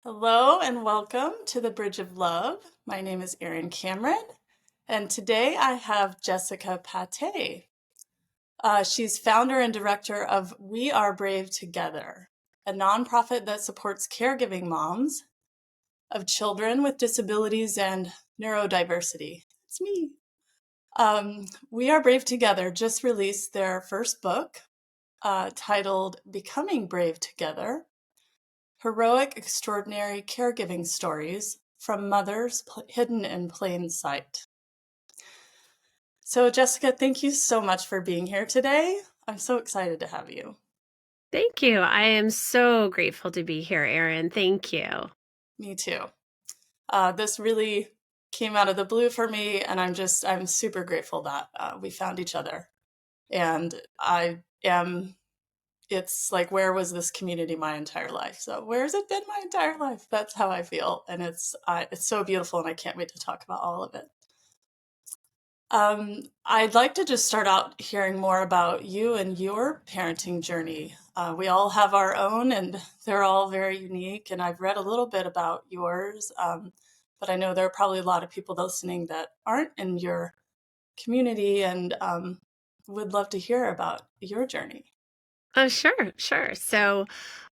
Hello and welcome to the Bridge of Love. My name is Erin Cameron, and today I have Jessica Pate. She's founder and director of We Are Brave Together, a nonprofit that supports caregiving moms of children with disabilities and neurodiversity. It's me. We Are Brave Together just released their first book titled Becoming Brave Together: Heroic, Extraordinary Caregiving Stories from Mothers Hidden in Plain Sight. So, Jessica, thank you so much for being here today. I'm so excited to have you. Thank you. I am so grateful to be here, Erin. Thank you. Me too. This really came out of the blue for me, and I'm super grateful that we found each other. And it's like, where was this community my entire life? So where has it been my entire life? That's how I feel. And it's so beautiful, and I can't wait to talk about all of it. I'd like to just start out hearing more about you and your parenting journey. We all have our own, and they're all very unique. And I've read a little bit about yours, but I know there are probably a lot of people listening that aren't in your community and would love to hear about your journey. Oh, sure. So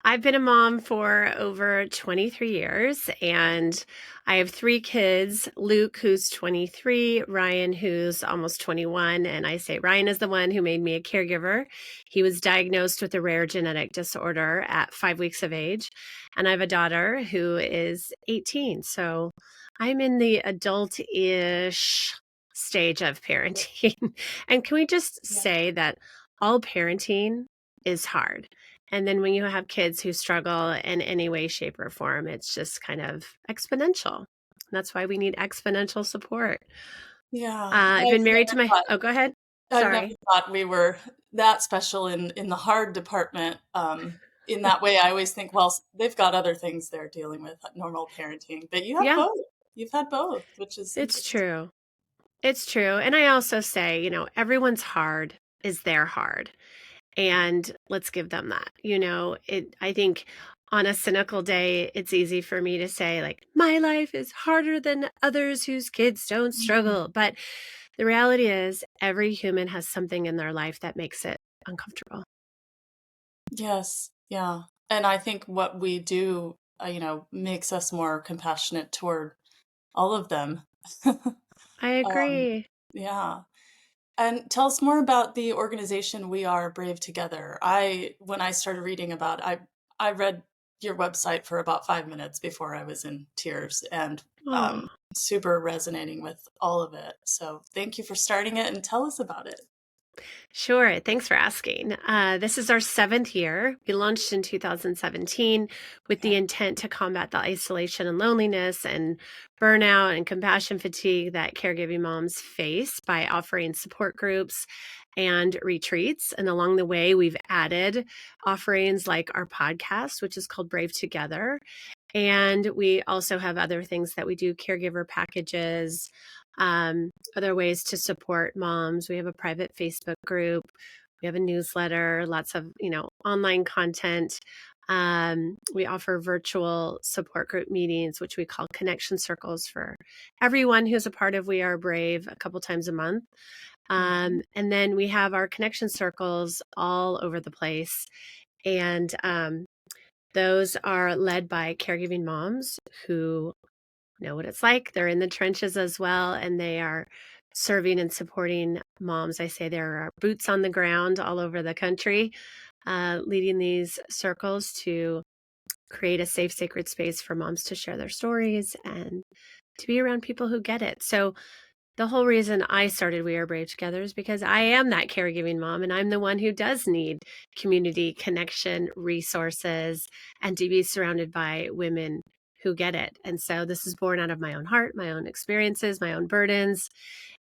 I've been a mom for over 23 years, and I have three kids: Luke, who's 23, Ryan, who's almost 21. And I say Ryan is the one who made me a caregiver. He was diagnosed with a rare genetic disorder at 5 weeks of age. And I have a daughter who is 18. So I'm in the adult-ish stage of parenting. And can we just Yeah. say that all parenting is hard? And then when you have kids who struggle in any way, shape, or form, it's just kind of exponential. That's why we need exponential support. Yeah, I've been married to my, oh, go ahead. I've never Sorry. thought we were that special in the hard department. In that way, I always think, well, they've got other things they're dealing with, like normal parenting. But you have Yeah, both. You've had both, which is it's interesting. true. It's true. And I also say, everyone's hard is their hard. And let's give them that. I think on a cynical day, it's easy for me to say, like, my life is harder than others whose kids don't Mhm. struggle. But the reality is, every human has something in their life that makes it uncomfortable. Yes, yeah. And I think what we do, makes us more compassionate toward all of them. I Um, agree. yeah. And tell us more about the organization We Are Brave Together. When I started reading about it, I read your website for about 5 minutes before I was in tears and Oh, super resonating with all of it. So thank you for starting it and tell us about it. sure. Thanks for asking. This is our 7th year. We launched in 2017 with the Okay. intent to combat the isolation and loneliness and burnout and compassion fatigue that caregiving moms face by offering support groups and retreats. And along the way, we've added offerings like our podcast, which is called Brave Together. And we also have other things that we do: caregiver packages, other ways to support moms. We have a private Facebook group. We have a newsletter, lots of, online content. We offer virtual support group meetings, which we call connection circles, for everyone who's a part of We Are Brave, a couple times a month. Mhm. And then we have our connection circles all over the place. And those are led by caregiving moms who know what it's like. They're in the trenches as well, and they are serving and supporting moms. I say there are boots on the ground all over the country, leading these circles to create a safe, sacred space for moms to share their stories and to be around people who get it. So the whole reason I started We Are Brave Together is because I am that caregiving mom, and I'm the one who does need community, connection, resources, and to be surrounded by women who get it. And so this is born out of my own heart, my own experiences, my own burdens.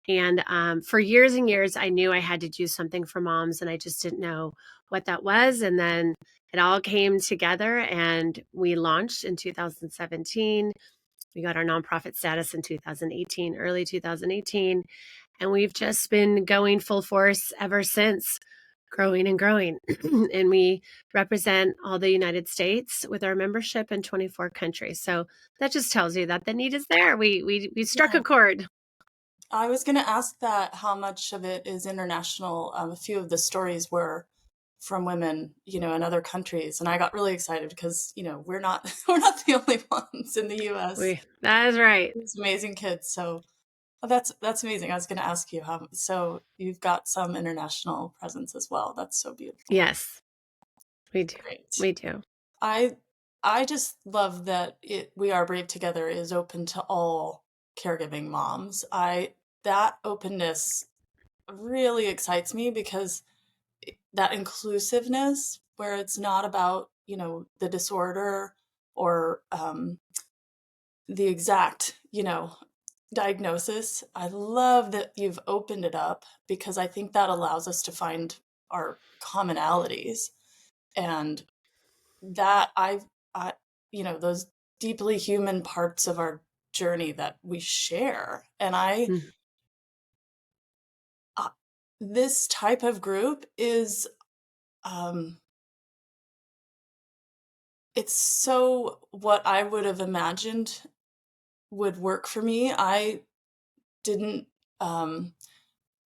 And for years and years, I knew I had to do something for moms, and I just didn't know what that was. And then it all came together, and we launched in 2017. We got our nonprofit status in 2018, early 2018, and we've just been going full force ever since, growing and growing. And we represent all the United States with our membership in 24 countries. So that just tells you that the need is there. We struck Yeah. a chord. I was going to ask that how much of it is international. A few of the stories were from women, in other countries, and I got really excited because, we're not we're not the only ones in the U.S. That is right. These amazing kids. So that's amazing. I was going to ask you how. So you've got some international presence as well. That's so beautiful. Yes, we do. Great. We do. I I just love that We Are Brave Together is open to all caregiving moms. That openness really excites me because that inclusiveness where it's not about, the disorder or the exact, diagnosis. I love that you've opened it up because I think that allows us to find our commonalities and that I those deeply human parts of our journey that we share. And Mm. this type of group is um it's so what I would have imagined would work for me. Didn't um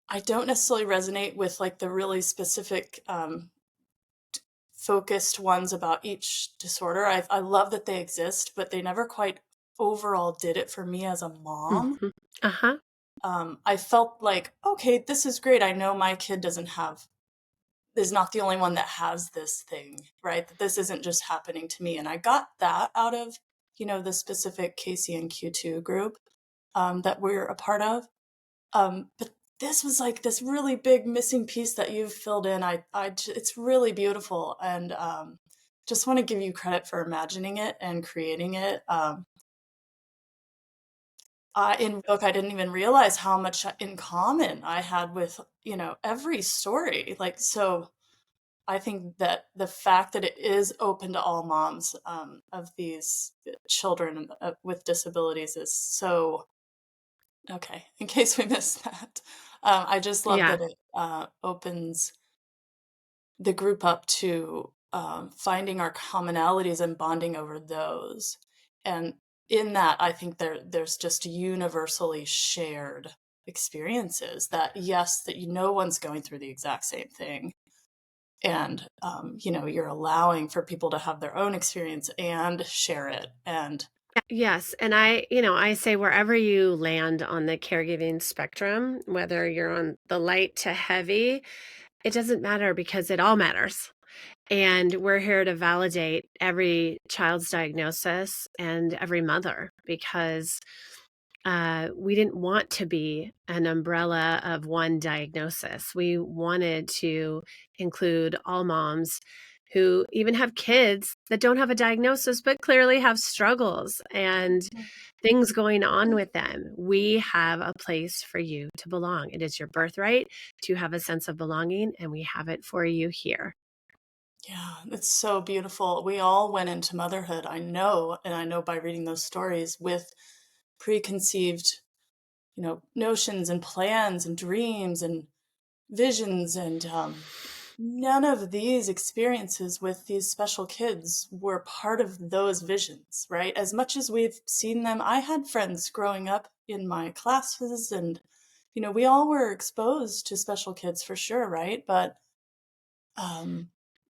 I don't necessarily resonate with like the really specific focused ones about each disorder. I love that they exist, but they never quite overall did it for me as a mom. Mhm. Uh-huh. I felt like, okay, this is great. I know my kid is not the only one that has this thing, right? That this isn't just happening to me. And I got that out of, the specific KCNQ2 group that we're a part of. But this was like this really big missing piece that you've filled in. It's really beautiful. And just want to give you credit for imagining it and creating it. In the book, I didn't even realize how much in common I had with, every story. Like, so I think that the fact that it is open to all moms of these children with disabilities is so okay. In case we missed that, I just love Yeah. that it opens the group up to finding our commonalities and bonding over those. And in that, I think there's just universally shared experiences that yes, that no one's going through the exact same thing, and you're allowing for people to have their own experience and share it. And Yes, and I say wherever you land on the caregiving spectrum, whether you're on the light to heavy, it doesn't matter because it all matters. And we're here to validate every child's diagnosis and every mother because we didn't want to be an umbrella of one diagnosis. We wanted to include all moms who even have kids that don't have a diagnosis but clearly have struggles and things going on with them. We have a place for you to belong. It is your birthright to have a sense of belonging, and we have it for you here. yeah, it's so beautiful. We all went into motherhood, I know, and I know by reading those stories with preconceived, notions and plans and dreams and visions. And none of these experiences with these special kids were part of those visions, right? As much as we've seen them, I had friends growing up in my classes, and, we all were exposed to special kids for sure, right? But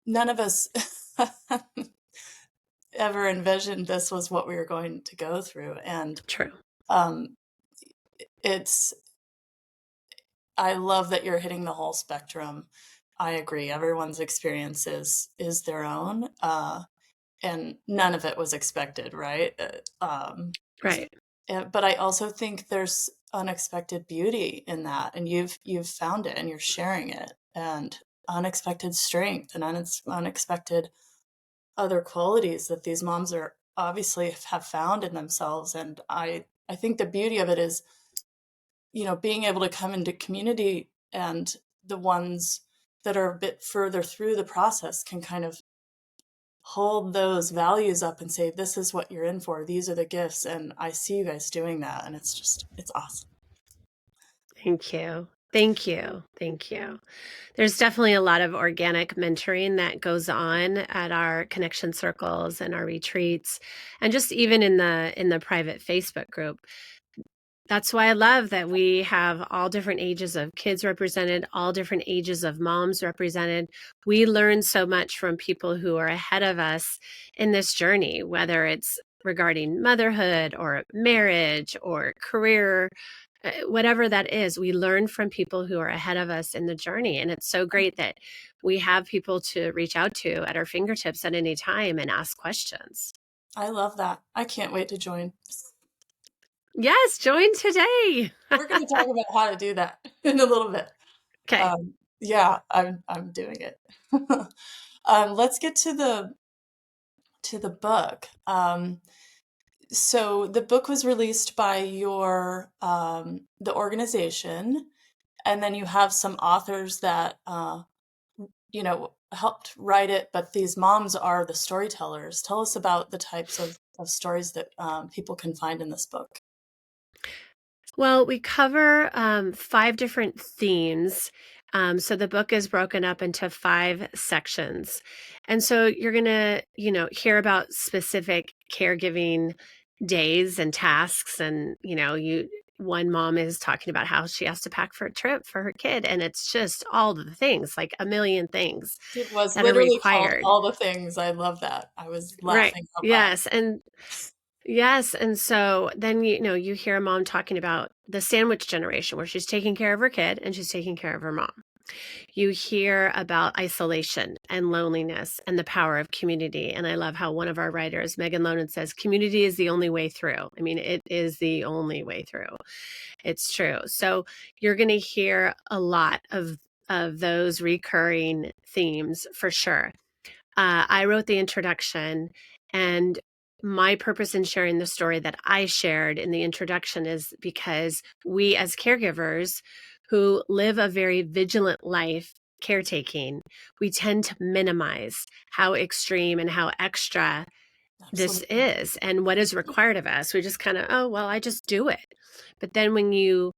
none of us ever envisioned this was what we were going to go through. And True. um, it's, I love that you're hitting the whole spectrum. I agree. Everyone's experience is their own, and none of it was expected, right? Right. But I also think there's unexpected beauty in that, and you've found it, and you're sharing it, and unexpected strength and unexpected other qualities that these moms are obviously have found in themselves. And I think the beauty of it is, being able to come into community, and the ones that are a bit further through the process can kind of hold those values up and say, this is what you're in for. These are the gifts. And I see you guys doing that. And it's awesome. Thank you. Thank you. Thank you. There's definitely a lot of organic mentoring that goes on at our connection circles and our retreats, and just even in the private Facebook group. That's why I love that we have all different ages of kids represented, all different ages of moms represented. We learn so much from people who are ahead of us in this journey, whether it's regarding motherhood or marriage or career, whatever that is. We learn from people who are ahead of us in the journey. And it's so great that we have people to reach out to at our fingertips at any time and ask questions. I love that. I can't wait to join. Yes, join today. We're going to talk about how to do that in a little bit. Okay. Yeah, I'm doing it. Let's get to the book. So the book was released by your the organization, and then you have some authors that helped write it, but these moms are the storytellers. Tell us about the types of stories that people can find in this book. Well, we cover 5 different themes. So the book is broken up into 5 sections. And so you're going to, hear about specific caregiving days and tasks. And, one mom is talking about how she has to pack for a trip for her kid. And it's just all the things, like a million things It was that are literally called required. All the Things. I love that. I was Right. laughing out loud. Yes. And yes, and so then you hear a mom talking about the sandwich generation where she's taking care of her kid and she's taking care of her mom. You hear about isolation and loneliness and the power of community. And I love how one of our writers, Megan Lonan, says community is the only way through. I mean, it is the only way through. It's true. So you're going to hear a lot of those recurring themes for sure. I wrote the introduction, and my purpose in sharing the story that I shared in the introduction is because we, as caregivers who live a very vigilant life caretaking, we tend to minimize how extreme and how extra this Absolutely. is and what is required of us. We just kind of, oh, well, I just do it. But then when you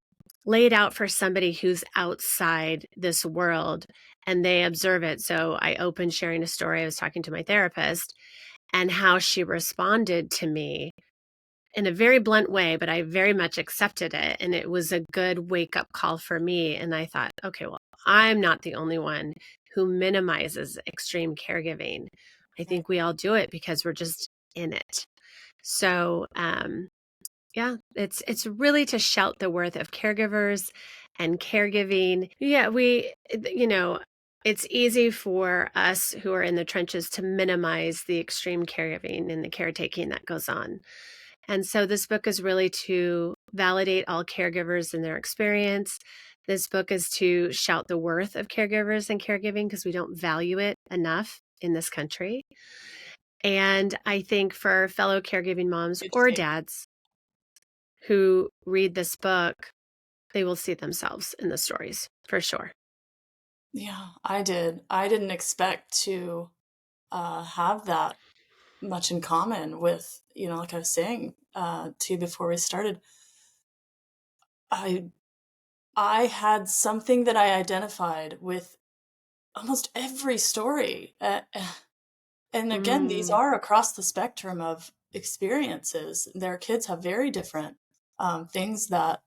lay it out for somebody who's outside this world and they observe it. So I opened sharing a story. I was talking to my therapist and how she responded to me in a very blunt way, but I very much accepted it. And it was a good wake up call for me. And I thought, okay, well, I'm not the only one who minimizes extreme caregiving. I Right. think we all do it because we're just in it. So, yeah, it's really to shout the worth of caregivers and caregiving. Yeah, it's easy for us who are in the trenches to minimize the extreme caregiving and the caretaking that goes on. And so this book is really to validate all caregivers and their experience. This book is to shout the worth of caregivers and caregiving because we don't value it enough in this country. And I think for fellow caregiving moms Huge or statement. dads who read this book, they will see themselves in the stories for sure. Yeah, I did. I didn't expect to have that much in common with, like I was saying to you before we started. I I had something that I identified with almost every story. And again, these Mm, are across the spectrum of experiences. Their kids have very different things that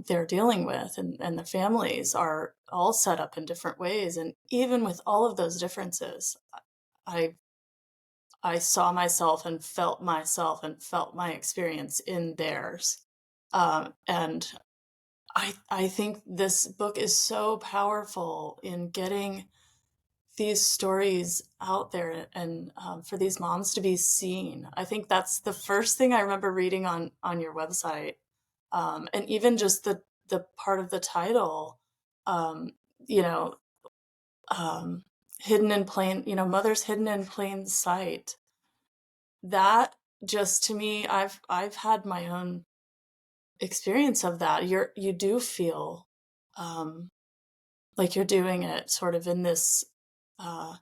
they're dealing with, and the families are all set up in different ways. And even with all of those differences, I I saw myself and felt my experience in theirs. And I think this book is so powerful in getting these stories out there and for these moms to be seen. I think that's the first thing I remember reading on your website, and even just the part of the title, um, you know, um, hidden in plain, mothers hidden in plain sight. That just to me, I've had my own experience of that. You do feel um, like you're doing it sort of in this uh,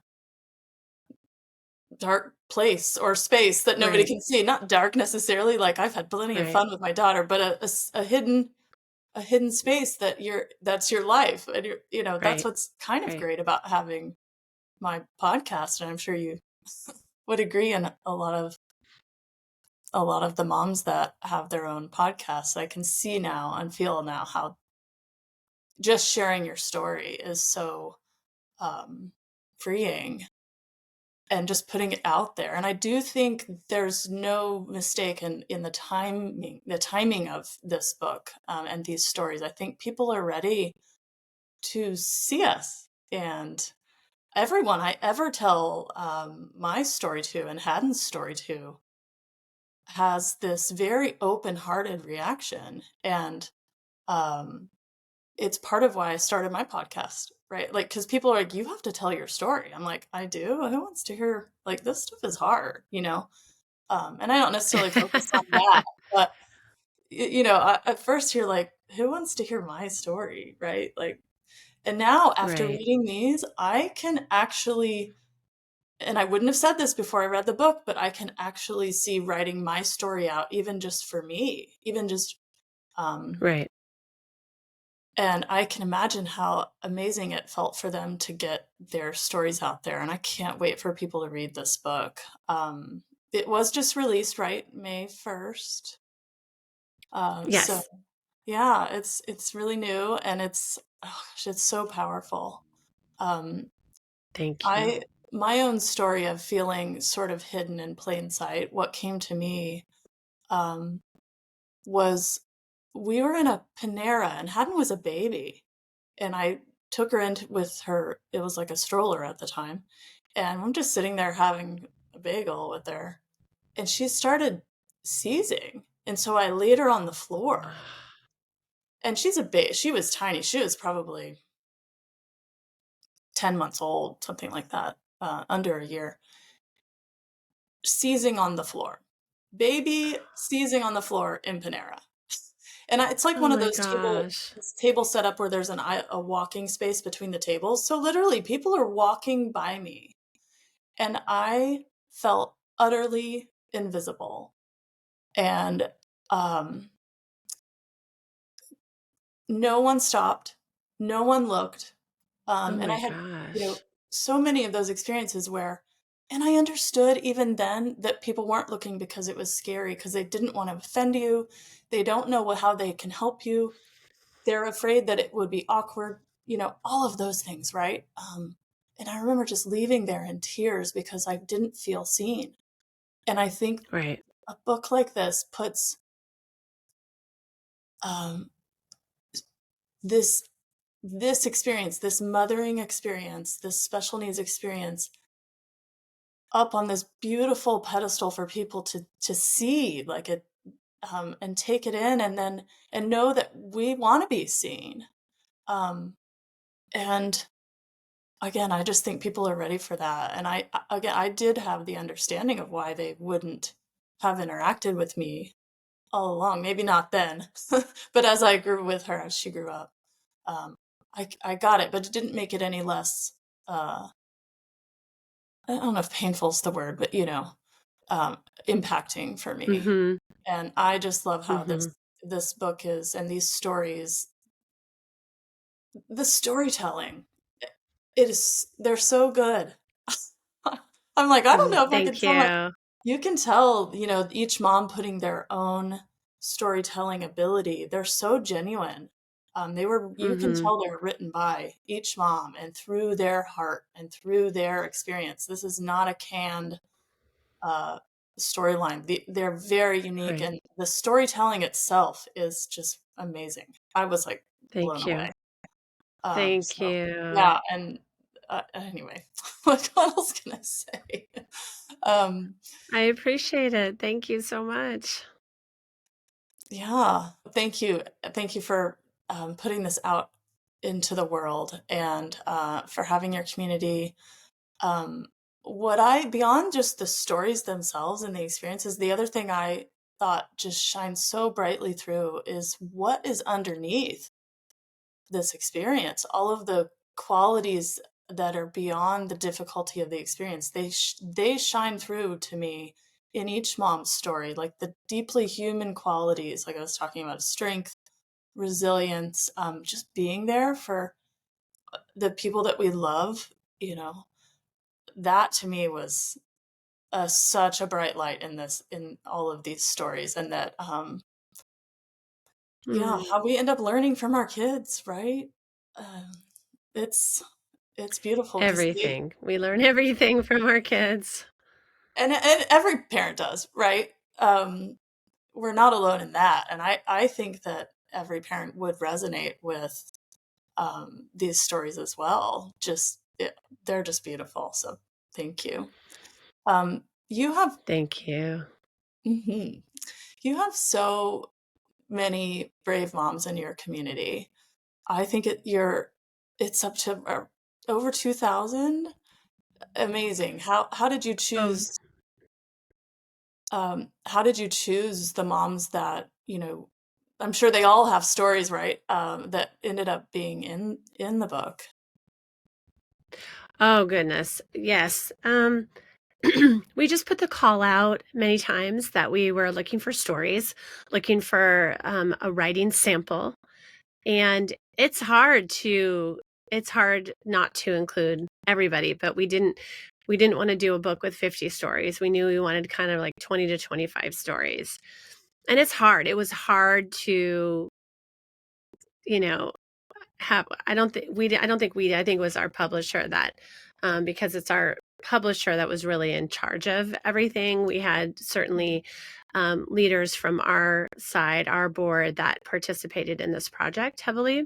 dark place or space that nobody right, can see. Not dark necessarily, like I've had plenty of right. fun with my daughter, but a hidden a hidden space that's your life. And that's Right. what's kind of Right. great about having my podcast. And I'm sure you would agree. And a lot of the moms that have their own podcasts, I can see now and feel now how just sharing your story is so um, freeing, and just putting it out there. And I do think there's no mistake in the timing of this book, and these stories. I think people are ready to see us, and everyone I ever tell my story to and Haddon's story to has this very open-hearted reaction. And um, it's part of why I started my podcast, right? Like, because people are like, you have to tell your story. I'm like, I do. Who wants to hear? Like, this stuff is hard, and I don't necessarily focus on that, but at first you're like, who wants to hear my story, right? Like, and now after Right. reading these, I can actually, and I wouldn't have said this before I read the book, but I can actually see writing my story out, even just for me, even just, um, Right. and I can imagine how amazing it felt for them to get their stories out there. And I can't wait for people to read this book. It was just released, right? May 1st. So Yes. yeah, it's really new, and oh gosh, it's so powerful. Um, Thank you. I My own story of feeling sort of hidden in plain sight, what came to me um, was we were in a Panera and Haddon was a baby, and I took her in with her. It was like a stroller at the time, and I'm just sitting there having a bagel with her, and she started seizing, and so I laid her on the floor. And she was tiny. She was probably 10 months old, something like that, under a year, seizing on the floor. Baby seizing on the floor in Panera. And it's like Oh one of my those gosh. table set up where there's a walking space between the tables. So literally, people are walking by me, and I felt utterly invisible. And um, no one stopped, no one looked. Oh And I my had, you know, gosh. so many of those experiences where, and I understood even then that people weren't looking because it was scary, because they didn't want to offend you. They don't know how they can help you. They're afraid that it would be awkward, all of those things, right? And I remember just leaving there in tears because I didn't feel seen. And I think Right. a book like this puts um, this this experience, this mothering experience, this special needs experience up on this beautiful pedestal for people to see, like it, and take it in, and know that we want to be seen. Um, and again, I just think people are ready for that. And again, I did have the understanding of why they wouldn't have interacted with me all along. Maybe not then, but as I grew with her, as she grew up, I got it. But it didn't make it any less. I don't know if painful is the word, but um, impacting for me. Mhm. And I just love how this Mhm. this book is, and these stories, the storytelling, it is they're so good. I'm like, I don't know if I can Thank tell my you. you can tell, each mom putting their own storytelling ability. They're so genuine. You can Mhm. tell they're written by each mom and through their heart and through their experience. This is not a canned uh, storyline. They're very unique, Right. and the storytelling itself is just amazing. I was like blown Thank you. away. Thank So you. yeah, and anyway, what else can I say? Um, I appreciate it. Thank you so much. yeah, thank you for putting this out into the world, and for having your community. Um, what I beyond just the stories themselves and the experiences, the other thing I thought just shines so brightly through is what is underneath this experience. All of the qualities that are beyond the difficulty of the experience, they shine through to me in each mom's story, like the deeply human qualities, like I was talking about, strength, resilience, just being there for the people that we love, you know, that to me was such a bright light in all of these stories. And that, yeah, Mm, how we end up learning from our kids, right? Um, it's it's beautiful because they everything. We learn everything from our kids. and every parent does, right? Um, we're not alone in that, and I think that every parent would resonate with these stories as well. They're just beautiful. So thank you. You have Thank you. mhm. You have so many brave moms in your community. I think it's up to over 2,000. Amazing. How did you Oh, choose? How did you choose the moms that I'm sure they all have stories, right? That ended up being in the book. oh goodness. Yes. We just put the call out many times that we were looking for stories, looking for a writing sample. And it's hard not to include everybody, but we didn't want to do a book with 50 stories. We knew we wanted kind of like 20 to 25 stories. And it's hard. It was hard to, you know, have I don't think I think it was our publisher that because it's our publisher that was really in charge of everything. We had certainly leaders from our side, our board that participated in this project heavily.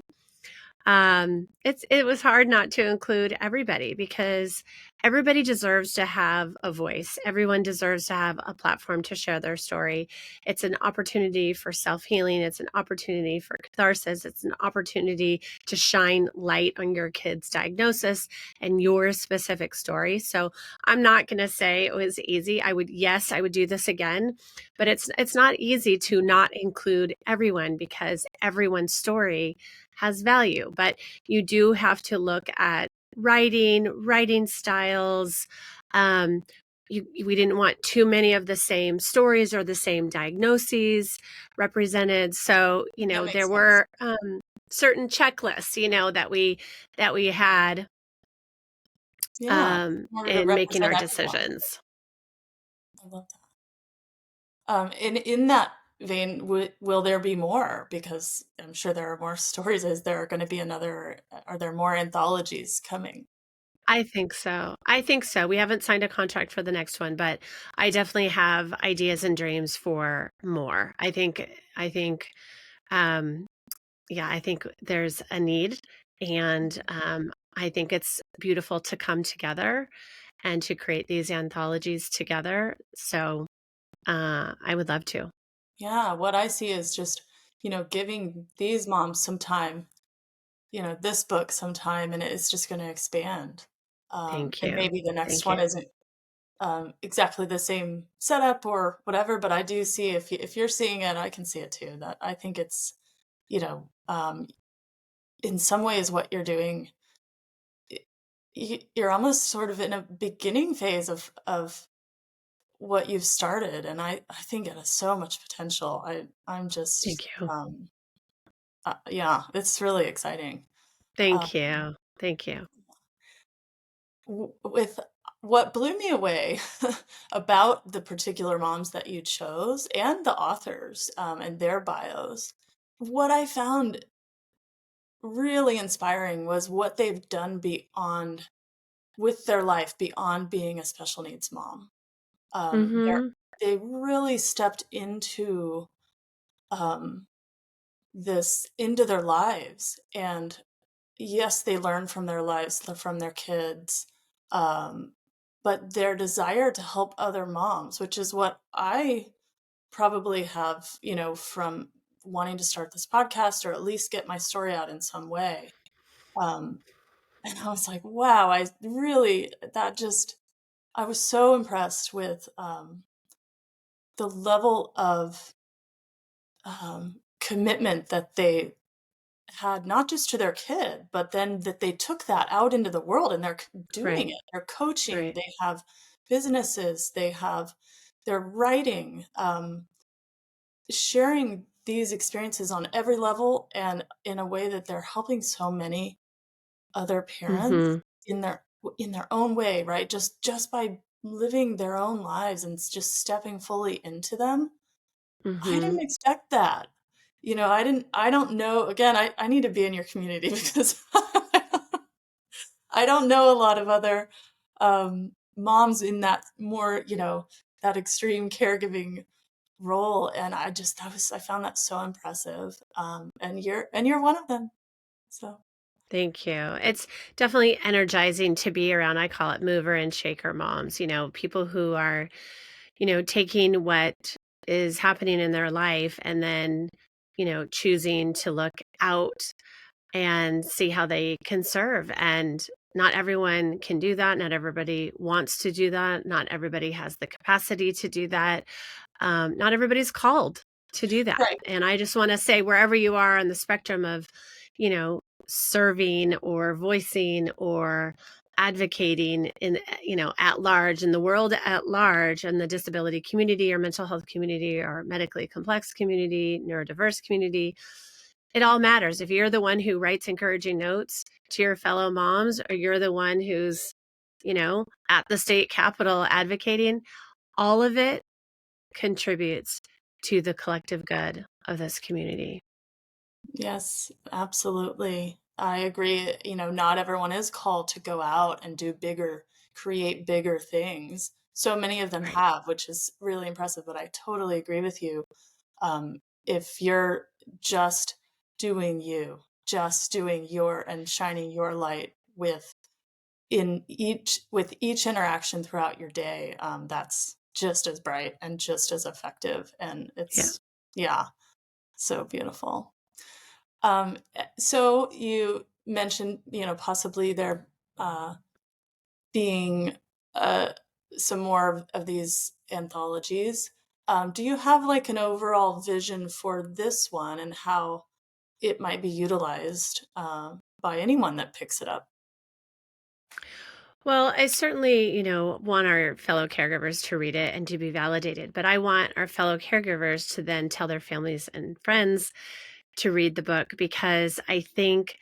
It was hard not to include everybody because everybody deserves to have a voice. Everyone deserves to have a platform to share their story. It's an opportunity for self-healing. It's an opportunity for catharsis. It's an opportunity to shine light on your kid's diagnosis and your specific story. So I'm not going to say it was easy. Yes, I would do this again, but it's not easy to not include everyone because everyone's story has value. But you do have to look at writing styles. Um, we didn't want too many of the same stories or the same diagnoses represented. So, That there makes sense. were certain checklists, that we had Yeah, in order to in making represent our everyone. decisions. I love that. In that vein, will there be more? Because I'm sure there are more stories. Is there going to be another? Are there more anthologies coming? I think so. I think so. We haven't signed a contract for the next one, but I definitely have ideas and dreams for more. I think um yeah, I think there's a need, and I think it's beautiful to come together and to create these anthologies together. So, I would love to. Yeah, what I see is just, giving these moms some time, this book some time, and it's just going to expand. Thank And you. maybe the next Thank you. one isn't exactly the same setup or whatever, but I do see if you're seeing it, I can see it too. That I think it's, you know, um, in some ways what you're doing, you're almost sort of in a beginning phase of what you've started, and I think it has so much potential. I'm Thank just you. yeah, it's really exciting. Thank Um, you. Thank you. with what blew me away about the particular moms that you chose and the authors and their bios, what I found really inspiring was what they've done beyond with their life beyond being a special needs mom. Mhm. They really stepped into um, this into their lives, and yes, they learn from their lives, from their kids, um, but their desire to help other moms, which is what I probably have, from wanting to start this podcast or at least get my story out in some way. Um, and I was like, wow, I was so impressed with the level of commitment that they had, not just to their kid, but then that they took that out into the world and they're doing Right. it. They're coaching, Right. they have businesses, they're writing, sharing these experiences on every level and in a way that they're helping so many other parents Mm-hmm. in their own way, right? Just by living their own lives and just stepping fully into them. I Mm-hmm. didn't expect that. I don't know. Again, I need to be in your community because I don't know a lot of other moms in that more, that extreme caregiving role. And I found that so impressive. And you're one of them. So, Thank you. It's definitely energizing to be around. I call it mover and shaker moms, people who are, taking what is happening in their life and then, choosing to look out and see how they can serve. And not everyone can do that. Not everybody wants to do that. Not everybody has the capacity to do that. Not everybody's called to do that. right. And I just want to say, wherever you are on the spectrum of, serving or voicing or advocating in, at large, in the world at large, and the disability community or mental health community or medically complex community, neurodiverse community, it all matters. If you're the one who writes encouraging notes to your fellow moms, or you're the one who's, at the state capitol advocating, all of it contributes to the collective good of this community. Yes, absolutely. I agree. Not everyone is called to go out and create bigger things. So many of them Right. have, which is really impressive. But I totally agree with you. If you're just just doing your and shining your light with each interaction throughout your day, that's just as bright and just as effective. And Yeah. yeah, so beautiful. So you mentioned, possibly there uh, being uh, some more of these anthologies. Do you have like an overall vision for this one and how it might be utilized by anyone that picks it up? Well, I certainly, want our fellow caregivers to read it and to be validated, but I want our fellow caregivers to then tell their families and friends to read the book, because I think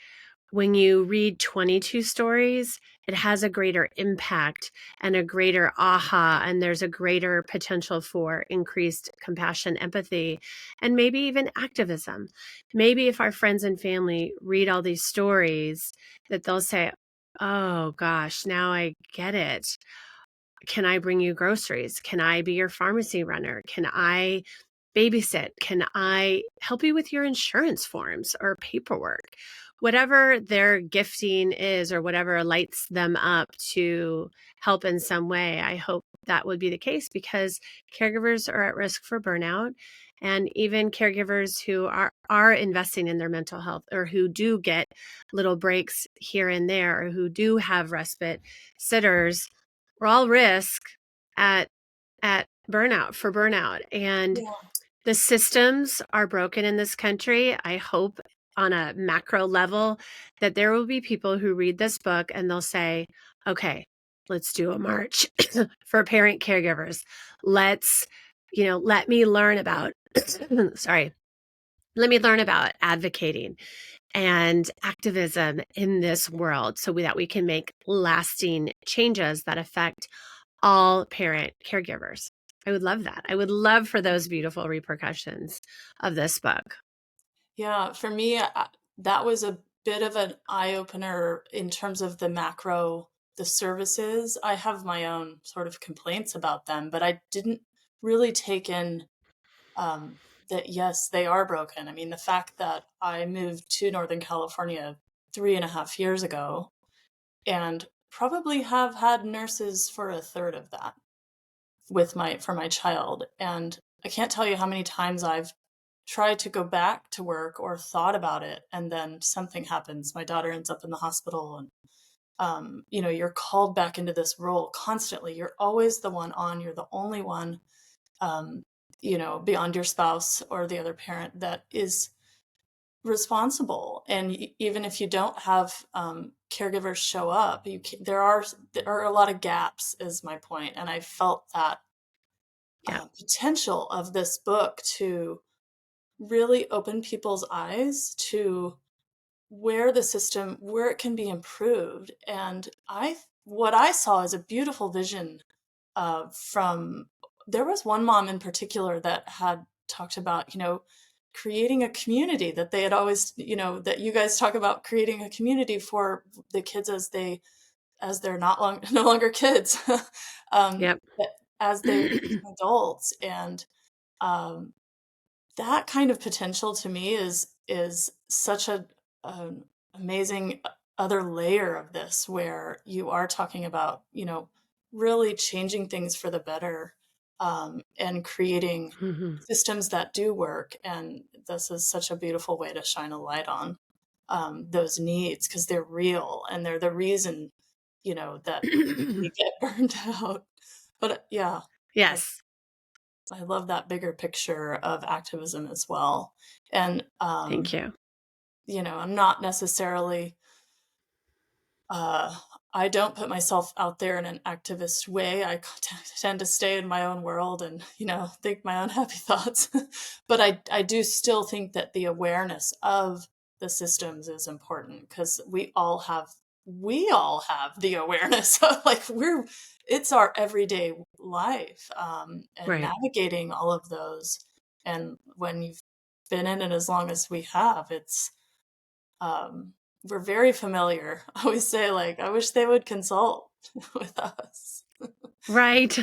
when you read 22 stories, it has a greater impact and a greater aha, and there's a greater potential for increased compassion, empathy, and maybe even activism. Maybe if our friends and family read all these stories, that they'll say, oh gosh, now I get it. Can I bring you groceries? Can I be your pharmacy runner? Can I babysit? Can I help you with your insurance forms or paperwork? Whatever their gifting is, or whatever lights them up to help in some way, I hope that would be the case, because caregivers are at risk for burnout. And even caregivers who are investing in their mental health, or who do get little breaks here and there, or who do have respite sitters, we're all risk at burnout. And Yeah. the systems are broken in this country. I hope on a macro level that there will be people who read this book and they'll say, okay, let's do a march for parent caregivers. Let's, let me learn about, sorry, let me learn about advocating and activism in this world, so that we can make lasting changes that affect all parent caregivers. I would love that. I would love for those beautiful repercussions of this book. Yeah, for me, that was a bit of an eye opener in terms of the services. I have my own sort of complaints about them, but I didn't really take in um, that, yes, they are broken. I mean, the fact that I moved to Northern California 3.5 years ago and probably have had nurses for a third of that for my child. And I can't tell you how many times I've tried to go back to work or thought about it, and then something happens. My daughter ends up in the hospital, and you're called back into this role constantly. You're always the one on. You're the only one, um, beyond your spouse or the other parent that is responsible. And even if you don't have caregivers show up, there are a lot of gaps. Is my point, and I felt that Yeah. potential of this book to really open people's eyes to where the system, where it can be improved. And what I saw is a beautiful vision from, there was one mom in particular that had talked about, creating a community that they had always, that you guys talk about, creating a community for the kids as they're no longer kids, Yep. but as they become adults. And um, that kind of potential to me is such an amazing other layer of this, where you are talking about, really changing things for the better, and creating Hmm. systems that do work. And this is such a beautiful way to shine a light on those needs, because they're real and they're the reason, that we get burned out. But yeah, I, Yes. I love that bigger picture of activism as well. And, Thank you. I'm not necessarily, uh, I don't put myself out there in an activist way. I tend to stay in my own world and, think my own happy thoughts. But I do still think that the awareness of the systems is important, because we all have the awareness of, like, it's our everyday life, and Right. navigating all of those. And when you've been in it as long as we have, um, we're very familiar. I always say, like, I wish they would consult with us. Right.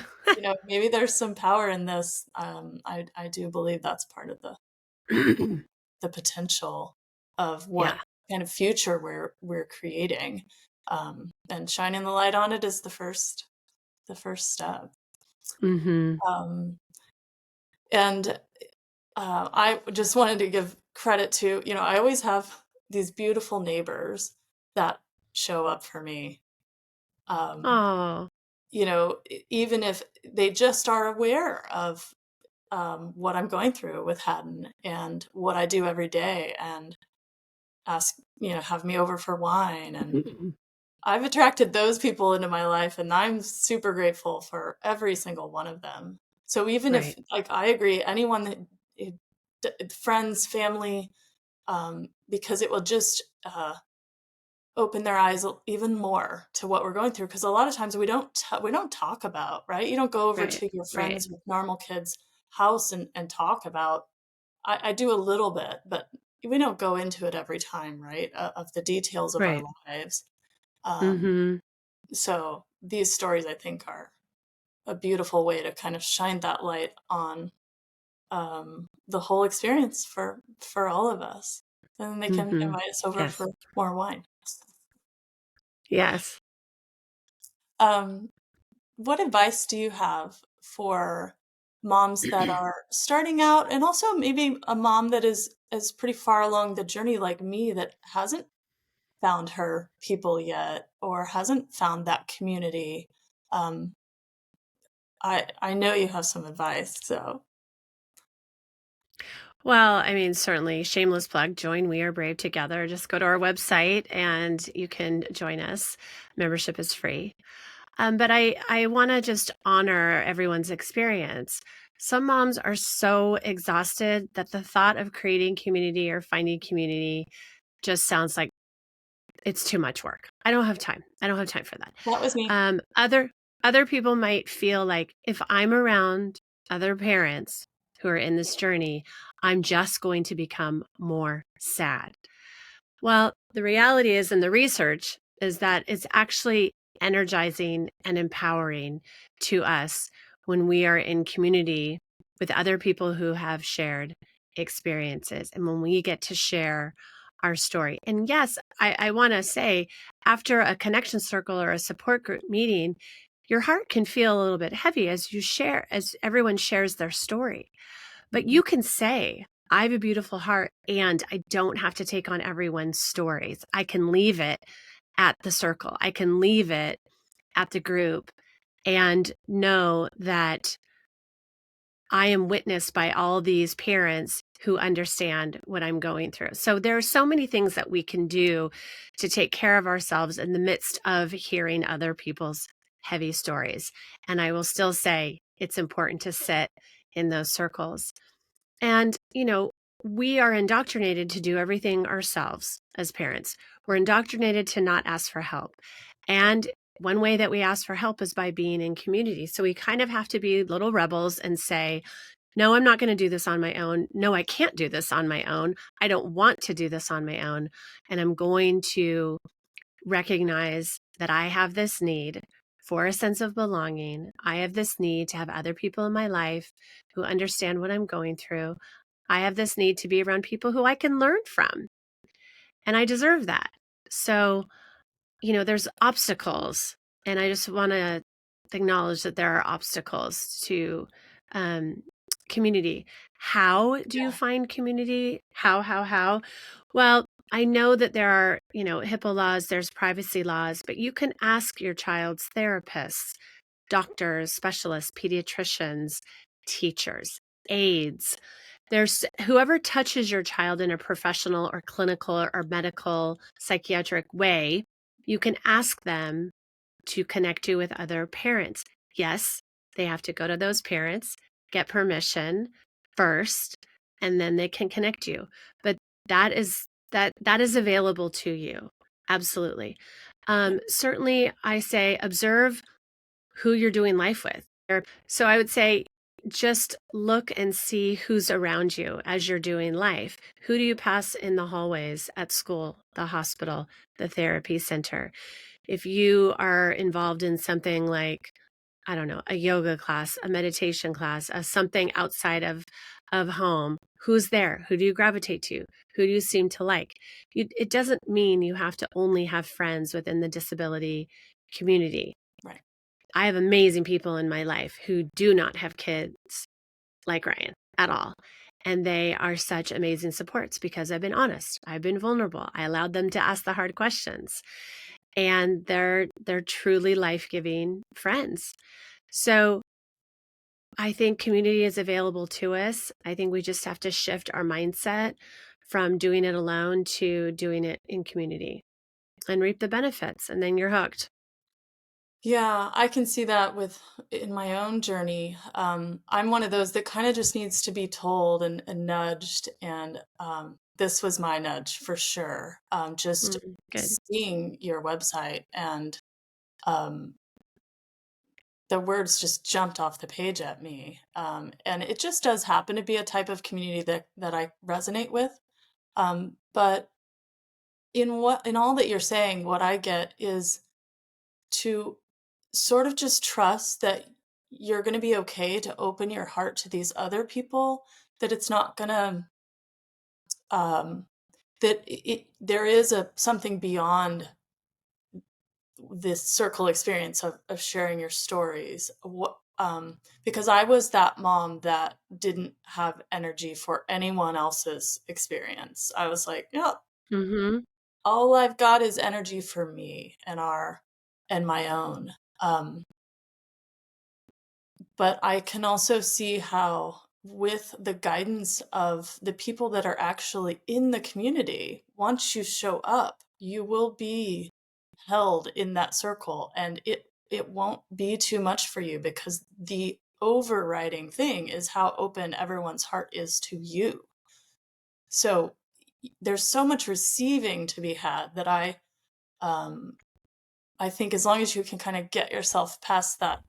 Maybe there's some power in this. I do believe that's part of the potential of Yeah. what kind of future we're creating. And shining the light on it is the first step. Hmm. Um, and I just wanted to give credit to, I always have these beautiful neighbors that show up for me. Um, Oh. Even if they just are aware of what I'm going through with Haddon and what I do every day, and ask, have me over for wine. And I've attracted those people into my life, and I'm super grateful for every single one of them. So even if, Right. like, I agree, anyone friends, family, because it will just open their eyes even more to what we're going through. Because a lot of times we don't talk about, right? You don't go over Right. to your Right. friends with normal kids' house and talk about. I do a little bit, but we don't go into it every time, right? Of the details of our Right. lives. Um, Hmm. so these stories, I think, are a beautiful way to kind of shine that light on the whole experience for all of us. And then they can Hmm. invite us over Yes. for more wine. Yes. Um, what advice do you have for moms that are starting out, and also maybe a mom that is pretty far along the journey, like me, that hasn't found her people yet, or hasn't found that community? Um, I know you have some advice, so. Well, I mean, certainly, shameless plug, join We Are Brave Together. Just go to our website and you can join us. Membership is free. But I want to just honor everyone's experience. Some moms are so exhausted that the thought of creating community or finding community just sounds like it's too much work. I don't have time. I don't have time for that. That was me. Other people might feel like if I'm around other parents who are in this journey, I'm just going to become more sad. Well, the reality is, and the research is that it's actually energizing and empowering to us when we are in community with other people who have shared experiences and when we get to share our story. And yes, I want to say, after a connection circle or a support group meeting, your heart can feel a little bit heavy as you share, as everyone shares their story. But Mhm. you can say, I have a beautiful heart and I don't have to take on everyone's stories. I can leave it at the circle. I can leave it at the group and know that I am witnessed by all these parents who understand what I'm going through. So there are so many things that we can do to take care of ourselves in the midst of hearing other people's heavy stories. And I will still say it's important to sit in those circles. And, we are indoctrinated to do everything ourselves as parents. We're indoctrinated to not ask for help. And one way that we ask for help is by being in community. So we kind of have to be little rebels and say, no, I'm not going to do this on my own. No, I can't do this on my own. I don't want to do this on my own. And I'm going to recognize that I have this need for a sense of belonging. I have this need to have other people in my life who understand what I'm going through. I have this need to be around people who I can learn from, and I deserve that. So, there's obstacles, and I just want to acknowledge that there are obstacles to um, community. How do you Yeah. find community? How? Well, I know that there are, HIPAA laws, there's privacy laws, but you can ask your child's therapists, doctors, specialists, pediatricians, teachers, aides. There's whoever touches your child in a professional or clinical or medical psychiatric way, you can ask them to connect you with other parents. Yes, they have to go to those parents, get permission first, and then they can connect you. But that is available to you. Absolutely. Certainly, I say observe who you're doing life with. So I would say just look and see who's around you as you're doing life. Who do you pass in the hallways at school, the hospital, the therapy center? If you are involved in something like, I don't know, a yoga class, a meditation class, something outside of home, who's there? Who do you gravitate to? Who do you seem to like? It doesn't mean you have to only have friends within the disability community. Right. I have amazing people in my life who do not have kids like Ryan at all. And they are such amazing supports because I've been honest. I've been vulnerable. I allowed them to ask the hard questions. And they're truly life-giving friends. So I think community is available to us. I think we just have to shift our mindset from doing it alone to doing it in community and reap the benefits, and then you're hooked. Yeah, I can see that with in my own journey. I'm one of those that kind of just needs to be told and nudged, and this was my nudge for sure. Just Good. seeing your website and um, the words just jumped off the page at me, and it just does happen to be a type of community that I resonate with. But in all that you're saying, what I get is to sort of just trust that you're going to be okay to open your heart to these other people, that it's not going to um there is a something beyond this circle experience of sharing your stories. What because I was that mom that didn't have energy for anyone else's experience. I was like, yeah, Mm-hmm. all I've got is energy for me and my own. But I can also see how, with the guidance of the people that are actually in the community, once you show up, you will be held in that circle, and it won't be too much for you because the overriding thing is how open everyone's heart is to you. So there's so much receiving to be had that um, I think as long as you can kind of get yourself past that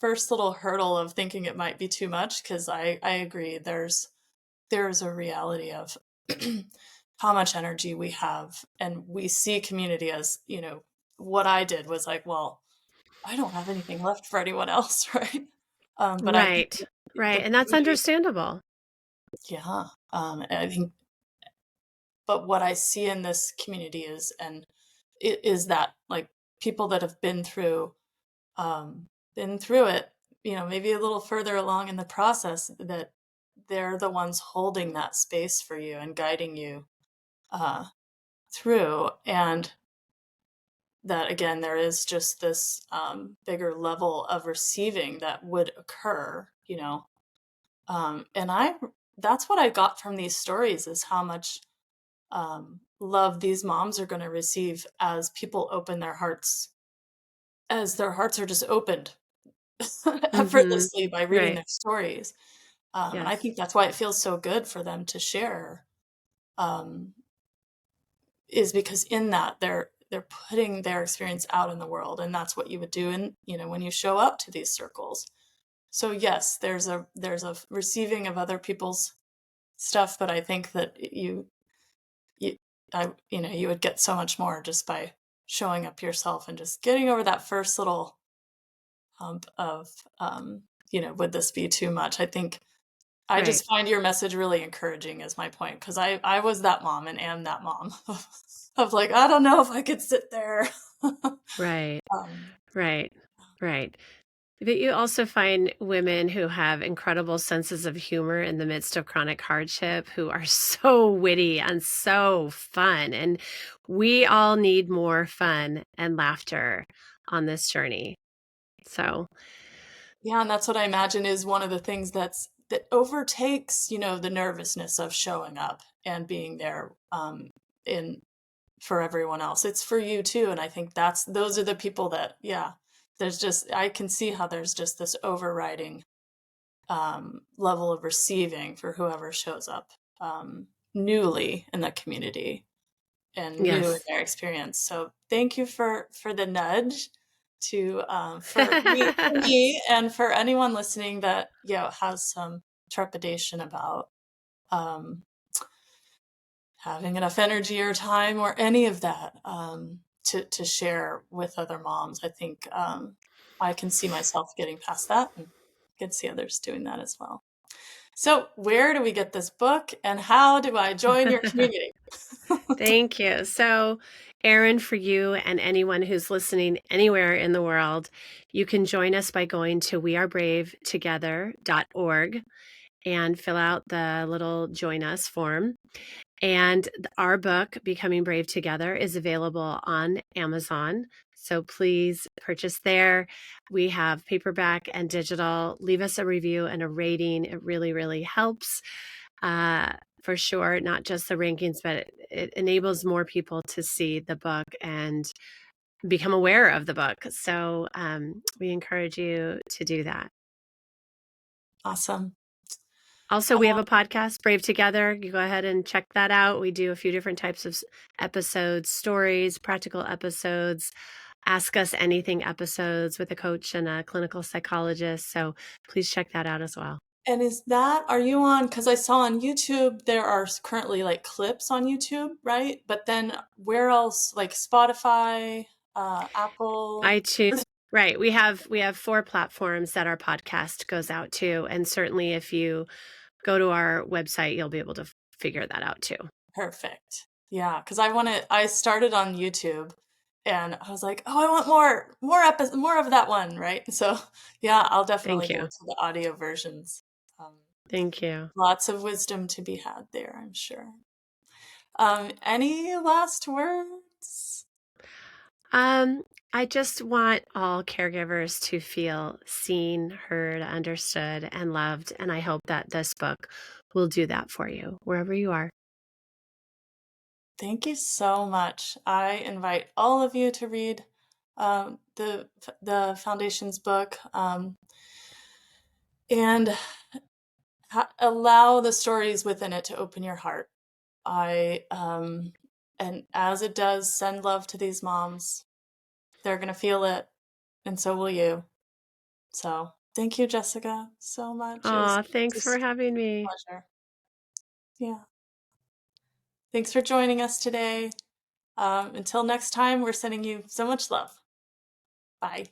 first little hurdle of thinking it might be too much, because I agree, there's a reality of how much energy we have, and we see community as, what I did was like, well, I don't have anything left for anyone else, right? But I think Right. Right. the And that's beauty, understandable. yeah, and I think, but what I see in this community is that, like, people that have been through it, maybe a little further along in the process, that they're the ones holding that space for you and guiding you uh, through. And that, again, there is just this bigger level of receiving that would occur, and that's what I got from these stories, is how much love these moms are going to receive as people open their hearts, as their hearts are just opened Mm-hmm. effortlessly by reading Right. their stories. And I Yes. think that's why it feels so good for them to share, um, is because in that they're putting their experience out in the world, and that's what you would do in, when you show up to these circles. So yes, there's a receiving of other people's stuff, but I think that you you would get so much more just by showing up yourself and just getting over that first little hump of, would this be too much? I think I Right. just find your message really encouraging, is my point, because I was that mom and am that mom of like, I don't know if I could sit there. Right. um, Right. Right. But you also find women who have incredible senses of humor in the midst of chronic hardship, who are so witty and so fun. And we all need more fun and laughter on this journey. So, yeah, and that's what I imagine is one of the things that overtakes, the nervousness of showing up and being there, in for everyone else. It's for you too, and I think those are the people that, yeah, I can see how there's just this overriding, level of receiving for whoever shows up, newly in the community and new in yes. their experience. So thank you for the nudge to, for me and for anyone listening that, has some trepidation about, um, having enough energy or time or any of that, to share with other moms. I think, I can see myself getting past that, and I can see others doing that as well. So, where do we get this book, and how do I join your community? Thank you. So, Erin, for you and anyone who's listening anywhere in the world, you can join us by going to wearebravetogether.org and fill out the little join us form. And our book, Becoming Brave Together, is available on Amazon. So please purchase there. We have paperback and digital. Leave us a review and a rating. It really, really helps, for sure. Not just the rankings, but it enables more people to see the book and become aware of the book. So we encourage you to do that. Awesome. Also, we have a podcast, Brave Together. You go ahead and check that out. We do a few different types of episodes, stories, practical episodes, ask us anything episodes with a coach and a clinical psychologist. So please check that out as well. And are you on, because I saw on YouTube there are currently like clips on YouTube, right? But then where else, like Spotify, Apple? iTunes. Right. We have 4 platforms that our podcast goes out to. And certainly if you go to our website, you'll be able to figure that out too. Perfect. Yeah, because I started on YouTube and I was like, oh, I want more of that one, right? So yeah, I'll definitely Thank go you. to the audio versions. Um, Thank you. Lots of wisdom to be had there, I'm sure. Any last words? Um, I just want all caregivers to feel seen, heard, understood, and loved. And I hope that this book will do that for you wherever you are. Thank you so much. I invite all of you to read, the Foundation's book, and allow the stories within it to open your heart. And as it does, send love to these moms. They're gonna feel it, and so will you. So thank you, Jessica, so much. It was Aw, thanks for just having a me. pleasure. Yeah. Thanks for joining us today. Until next time, we're sending you so much love. Bye.